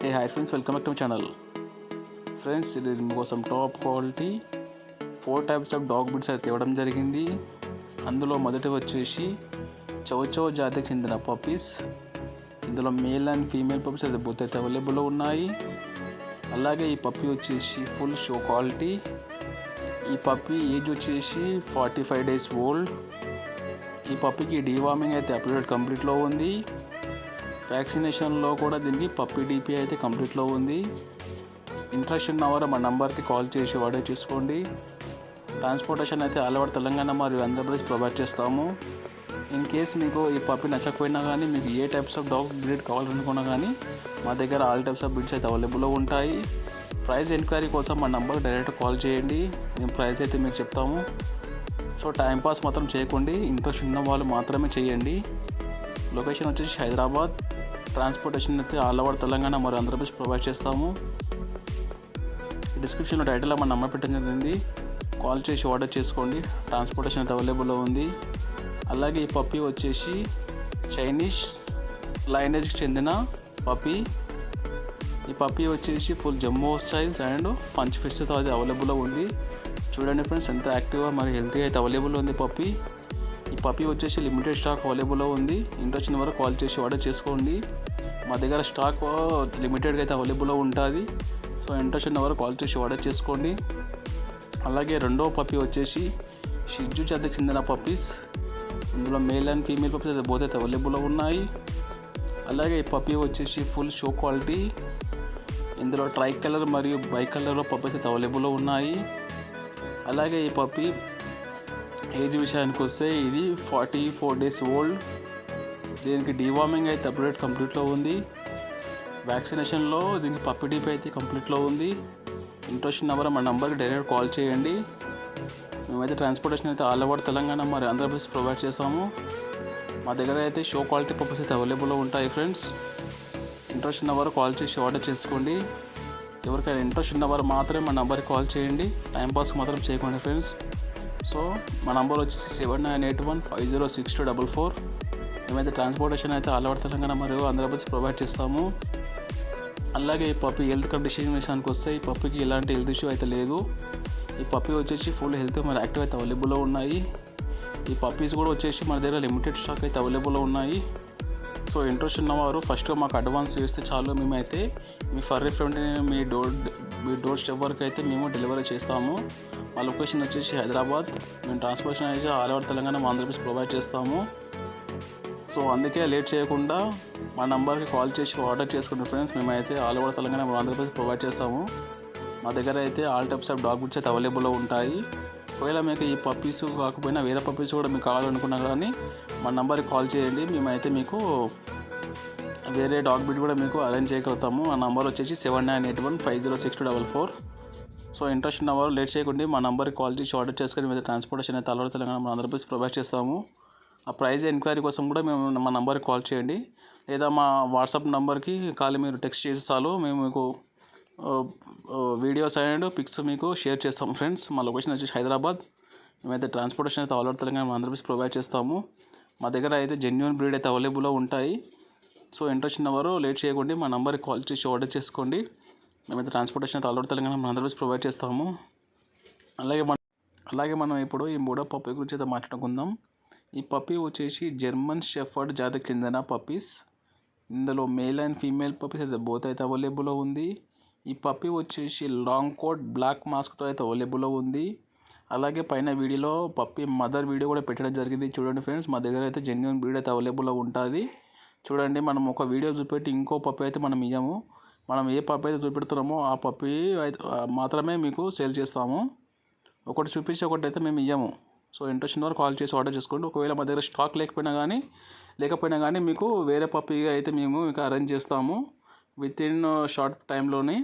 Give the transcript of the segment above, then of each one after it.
Hey hi friends, welcome back to my channel. Friends, ఇది మీకోసం top quality 4 types of dog breeds అయితే ఇవ్వడం జరిగింది. అందులో మొదటి వచ్చేసి చౌచౌ జాతికి చెందిన పప్పీస్. ఇందులో మేల్ అండ్ ఫీమేల్ పప్పీస్ అయితే బోత్ అయితే అవైలబుల్లో ఉన్నాయి. అలాగే ఈ పప్పీ వచ్చేసి ఫుల్ షో క్వాలిటీ. ఈ పప్పీ ఏజ్ వచ్చేసి 45 days ఓల్డ్. ఈ పప్పీకి డీవార్మింగ్ అయితే అప్డేట్ కంప్లీట్లో ఉంది. వ్యాక్సినేషన్లో కూడా దీనికి పప్పీ డీపీ అయితే కంప్లీట్లో ఉంది. ఇంట్రెస్ట్ ఉన్నవారు మా నంబర్కి కాల్ చేసి ఆర్డర్ చేసుకోండి. ట్రాన్స్పోర్టేషన్ అయితే ఆల్ ఓవర్ తెలంగాణ మరియు ఆంధ్రప్రదేశ్ ప్రొవైడ్ చేస్తాము. ఇన్ కేస్ మీకు ఈ పప్పీ నచ్చకపోయినా కానీ మీకు ఏ టైప్స్ ఆఫ్ డాగ్ బ్రీడ్ కావాలనుకున్నా కానీ మా దగ్గర ఆల్ టైప్స్ ఆఫ్ బ్రీడ్స్ అయితే అవైలబుల్లో ఉంటాయి. ప్రైస్ ఎంక్వైరీ కోసం మా నంబర్కి డైరెక్ట్ కాల్ చేయండి. మేము ప్రైస్ అయితే మీకు చెప్తాము. సో టైంపాస్ మాత్రం చేయకండి, ఇంట్రెస్ట్ ఉన్న వాళ్ళు మాత్రమే చేయండి. లొకేషన్ వచ్చేసి హైదరాబాద్. ట్రాన్స్పోర్టేషన్ అయితే ఆల్ ఓవర్ తెలంగాణ మరియు ఆంధ్రప్రదేశ్ ప్రొవైడ్ చేస్తాము. డిస్క్రిప్షన్లో టైటిల్లో మన నంబర్ పెట్టడం జరిగింది, కాల్ చేసి ఆర్డర్ చేసుకోండి. ట్రాన్స్పోర్టేషన్ అయితే అవైలబుల్లో ఉంది. అలాగే ఈ పప్పీ వచ్చేసి చైనీస్ లైనేజ్కి చెందిన పప్పీ. ఈ పప్పీ వచ్చేసి full jumbo size and punch ఫిష్తో అది అవైలబుల్లో ఉంది. చూడండి ఫ్రెండ్స్, ఎంత యాక్టివ్గా మరియు హెల్తీగా అయితే అవైలబుల్ ఉంది పప్పీ. ఈ పప్పీ వచ్చేసి లిమిటెడ్ స్టాక్ అవైలబుల్లో ఉంది. ఇంట్రెస్ట్ ఉన్న వరకు కాల్ చేసి ఆర్డర్ చేసుకోండి. మా దగ్గర స్టాక్ లిమిటెడ్గా అయితే అవైలబుల్లో ఉంటుంది. సో ఇంట్రెస్ట్ ఉన్న వరకు కాల్ చేసి ఆర్డర్ చేసుకోండి. అలాగే రెండో పప్పీ వచ్చేసి షిట్జూ జాతికి చెందిన పప్పీస్. ఇందులో మేల్ అండ్ ఫీమేల్ పప్పీస్ అయితే బోత్ అయితే అవైలబుల్లో ఉన్నాయి. అలాగే ఈ పప్పీ వచ్చేసి ఫుల్ షో క్వాలిటీ. ఇందులో ట్రై కలర్ మరియు బై కలర్లో పప్పీస్ అయితే అవైలబుల్లో ఉన్నాయి. అలాగే ఈ పప్పీ ఏజ్ విషయానికి వస్తే ఇది 44 days ఓల్డ్. దీనికి డీవార్మింగ్ అయితే అప్డేట్ కంప్లీట్లో ఉంది. వ్యాక్సినేషన్లో దీనికి పప్పీ డీపీ అయితే కంప్లీట్లో ఉంది. ఇంట్రెస్ట్ ఉన్నవారు మా నంబర్కి డైరెక్ట్ కాల్ చేయండి. మేమైతే ట్రాన్స్పోర్టేషన్ అయితే ఆల్ ఓవర్ తెలంగాణ మరియు ఆంధ్రప్రదేశ్ ప్రొవైడ్ చేస్తాము. మా దగ్గర అయితే షో క్వాలిటీ పప్పీస్ అయితే అవైలబుల్లో ఉంటాయి ఫ్రెండ్స్. ఇంట్రెస్ట్ ఉన్నవారు కాల్ చేసి ఆర్డర్ చేసుకోండి. ఎవరికైనా ఇంట్రెస్ట్ ఉన్నవారు మాత్రమే మా నంబర్కి కాల్ చేయండి. టైంపాస్కి మాత్రం చేయకండి ఫ్రెండ్స్. సో మా నంబర్ వచ్చేసి 7981506244. మేమైతే ట్రాన్స్పోర్టేషన్ అయితే ఆల్ ఓవర్ తెలంగాణ మరియు ఆంధ్రప్రదేశ్ ప్రొవైడ్ చేస్తాము. అలాగే ఈ పప్పీ హెల్త్ కండిషన్ విషయానికి వస్తే ఈ పప్పీకి ఎలాంటి హెల్త్ ఇష్యూ అయితే లేదు. ఈ పప్పీ వచ్చేసి ఫుల్ హెల్త్ మరియు యాక్టివ్ అయితే అవైలబుల్లో ఉన్నాయి. ఈ పప్పీస్ కూడా వచ్చేసి మన దగ్గర లిమిటెడ్ స్టాక్ అయితే అవైలబుల్లో ఉన్నాయి. సో ఇంట్రెస్ట్ ఉన్నవారు ఫస్ట్గా మాకు అడ్వాన్స్ చేస్తే చాలు, మేమైతే me for referent me door step వరకు అయితే మేము డెలివరీ చేస్తాము. మా లొకేషన్ వచ్చేసి హైదరాబాద్. మేము ట్రాన్స్పోర్టేషన్ అయితే all over Telangana Andhra Pradesh provide చేస్తాము. సో అందుకే లేట్ చేయకుండా మా నంబర్కి కాల్ చేసి ఆర్డర్ చేసుకుంటాం ఫ్రెండ్స్. మేమైతే all over Telangana Andhra Pradesh provide చేస్తాము. మా దగ్గర అయితే all types of dog breeds అయితే అవైలబుల్లో ఉంటాయి. ఒకవేళ మీకు ఈ పప్పీస్ కాకపోయినా వేరే పప్పీస్ కూడా మీకు కావాలనుకున్నా కానీ మా నంబర్కి కాల్ చేయండి. మేమైతే మీకు వేరే డాగ్ బ్రీడ్ కూడా మీకు అరేంజ్ చేయగలుగుతాము. ఆ నంబర్ వచ్చేసి 7981506244. సో ఇంట్రెస్ట్ ఉన్నవారు లేట్ చేయకుండా మా నంబర్కి కాల్ చేసి ఆర్డర్ చేసుకొని మీద ట్రాన్స్పోర్టేషన్ అయితే all over Telangana Andhra Pradesh provide చేస్తాము. ఆ ప్రైస్ ఎంక్వైరీ కోసం కూడా మేము మా నంబర్కి కాల్ చేయండి, లేదా మా వాట్సాప్ నంబర్కి కాల్ మీరు టెక్స్ట్ చేసి చాలు. మేము మీకు వీడియోస్ అండ్ పిక్స్ మీకు షేర్ చేస్తాం ఫ్రెండ్స్. మా లొకేషన్ వచ్చేసి హైదరాబాద్. మేమైతే ట్రాన్స్పోర్టేషన్ అయితే all over Telangana Andhra Pradesh provide చేస్తాము. మా దగ్గర అయితే జెన్యూన్ బ్రీడ్ అయితే అవైలబుల్లో ఉంటాయి. సో ఇంట్రెస్ట్ ఉన్నవారు లేట్ చేయకండి మా నంబర్కి కాల్ చేసి ఆర్డర్ చేసుకోండి. మేమైతే ట్రాన్స్పోర్టేషన్ అయితే all over Telangana Andhra Pradesh provide చేస్తాము. అలాగే మనం ఇప్పుడు ఈ మూడో పప్పీ గురించి అయితే మాట్లాడుకుందాం. ఈ పప్పీ వచ్చేసి జర్మన్ షెఫర్డ్ జాతికి చెందిన పప్పీస్. ఇందులో మేల్ అండ్ ఫీమేల్ పప్పీస్ అయితే బోత్ అయితే అవైలబుల్లో ఉంది. ఈ పప్పీ వచ్చేసి లాంగ్ కోట్ బ్లాక్ మాస్క్తో అయితే అవైలబుల్లో ఉంది. అలాగే పైన వీడియోలో పప్పీ మదర్ వీడియో కూడా పెట్టడం జరిగింది. చూడండి ఫ్రెండ్స్, మా దగ్గర అయితే జెన్యూన్ బ్రీడ్ అయితే అవైలబుల్లో ఉంటుంది. చూడండి, మనం ఒక వీడియో చూపెట్టి ఇంకో పప్పీ అయితే మనం ఇయ్యము. మనం ఏ పప్పీ అయితే చూపెడుతున్నామో ఆ పప్పీ అయితే మాత్రమే మీకు సేల్ చేస్తాము. ఒకటి చూపించి ఒకటి అయితే మేము ఇయ్యము. సో ఇంట్రెస్ట్ ఉన్నవారు కాల్ చేసి ఆర్డర్ చేసుకోండి. ఒకవేళ మా దగ్గర స్టాక్ లేకపోయినా కానీ మీకు వేరే పప్పీ అయితే మేము మీకు అరేంజ్ చేస్తాము విత్ ఇన్ షార్ట్ టైంలోనే.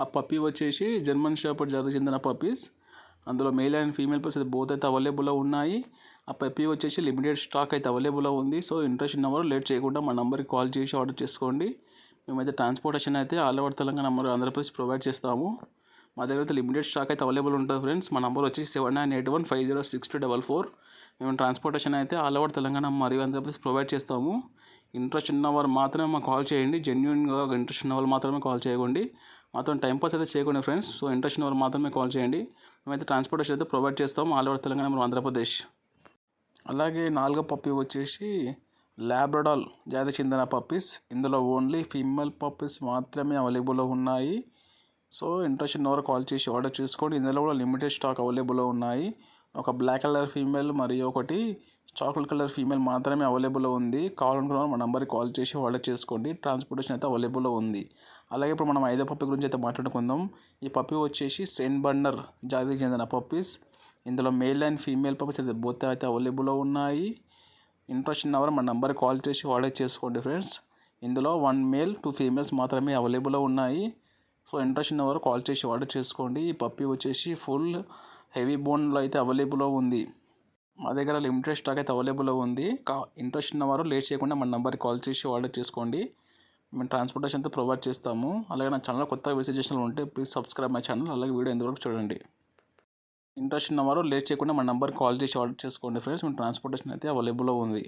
ఆ పప్పీ వచ్చేసి జర్మన్ షెపర్డ్ జాతికి చెందిన పప్పీస్. అందులో మేల్ అండ్ ఫీమేల్ పప్పీస్ అయితే బోత్ అయితే అవైలబుల్లో ఉన్నాయి. ఆ పప్పీ వచ్చేసి లిమిటెడ్ స్టాక్ అయితే అవైలబుల్లో ఉంది. సో ఇంట్రెస్ట్ ఉన్నవారు లేట్ చేయకుండా మా నంబర్కి కాల్ చేసి ఆర్డర్ చేసుకోండి. మేమైతే ట్రాన్స్పోర్టేషన్ అయితే ఆల్ ఓవర్ తెలంగాణ మరియు ఆంధ్రప్రదేశ్ ప్రొవైడ్ చేస్తాము. మా దగ్గర అయితే లిమిటెడ్ స్టాక్ అయితే అవైలబుల్ ఉంటుంది ఫ్రెండ్స్. మా నంబర్ వచ్చేసి 7981506244. మేము ట్రాన్స్పోర్టేషన్ అయితే ఆల్ ఓవర్ తెలంగాణ మరియు ఆంధ్రప్రదేశ్ ప్రొవైడ్ చేస్తాము. ఇంట్రెస్ట్ ఉన్న వారు మాత్రమే మాకు కాల్ చేయండి. జెన్యున్గా ఇంట్రెస్ట్ ఉన్న వాళ్ళు మాత్రమే కాల్ చేయకండి. మాతో టైంపాస్ అయితే చేయకండి ఫ్రెండ్స్. సో ఇంట్రెస్ట్ ఉన్న వాళ్ళు మాత్రమే కాల్ చేయండి. మేమైతే ట్రాన్స్పోర్టేషన్ అయితే ప్రొవైడ్ చేస్తాం ఆల్ ఓవర్ తెలంగాణ మరియు ఆంధ్రప్రదేశ్. అలాగే 4వ పప్పీ వచ్చేసి లాబ్రడాల్ జాతికి చెందిన పప్పీస్. ఇందులో ఓన్లీ ఫీమేల్ పప్పీస్ మాత్రమే అవైలబుల్లో ఉన్నాయి. సో ఇంట్రెస్ట్ ఉన్నవారు కాల్ చేసి ఆర్డర్ చేసుకోండి. ఇందులో కూడా లిమిటెడ్ స్టాక్ అవైలబుల్లో ఉన్నాయి. ఒక బ్లాక్ కలర్ ఫీమేల్ మరియు ఒకటి చాక్లెట్ కలర్ ఫీమేల్ మాత్రమే అవైలబుల్లో ఉంది. కావాలనుకున్న మా నెంబర్కి కాల్ చేసి ఆర్డర్ చేసుకోండి. ట్రాన్స్పోర్టేషన్ అయితే అవైలబుల్లో ఉంది. అలాగే ఇప్పుడు మనం 5వ పప్పీ గురించి అయితే మాట్లాడుకుందాం. ఈ పప్పీ వచ్చేసి సెయింట్ బర్నర్ జాతికి చెందిన పప్పీస్. ఇందులో మేల్ అండ్ ఫీమేల్ పప్పీస్ అయితే బోత్ అయితే అవైలబుల్లో ఉన్నాయి. ఇంట్రెస్ట్ ఉన్నవారు మా నెంబర్కి కాల్ చేసి ఆర్డర్ చేసుకోండి ఫ్రెండ్స్. ఇందులో 1 మేల్ 2 ఫీమేల్స్ మాత్రమే అవైలబుల్లో ఉన్నాయి. సో ఇంట్రెస్ట్ ఉన్నవారు కాల్ చేసి ఆర్డర్ చేసుకోండి. ఈ పప్పీ వచ్చేసి ఫుల్ హెవీ బోన్లో అయితే అవైలబుల్లో ఉంది. మా దగ్గర లిమిటెడ్ స్టాక్ అయితే అవైలబుల్లో ఉంది. ఇంట్రెస్ట్ ఉన్నవారు లేట్ చేయకుండా మన నెంబర్కి కాల్ చేసి ఆర్డర్ చేసుకోండి. మేము ట్రాన్స్పోర్టేషన్ అయితే ప్రొవైడ్ చేస్తాము. అలాగే నా ఛానల్ కొత్తగా విజిట్ చేసిన ఉంటే ప్లీజ్ సబ్స్క్రైబ్ మై ఛానల్. అలాగే వీడియో ఎంతవరకు చూడండి. ఇంట్రెస్ట్ ఉన్నవారు లేట్ చేయకుండా మన నెంబర్కి కాల్ చేసి ఆర్డర్ చేసుకోండి ఫ్రెండ్స్. మేము ట్రాన్స్పోర్టేషన్ అయితే అవైలబుల్లో ఉంది.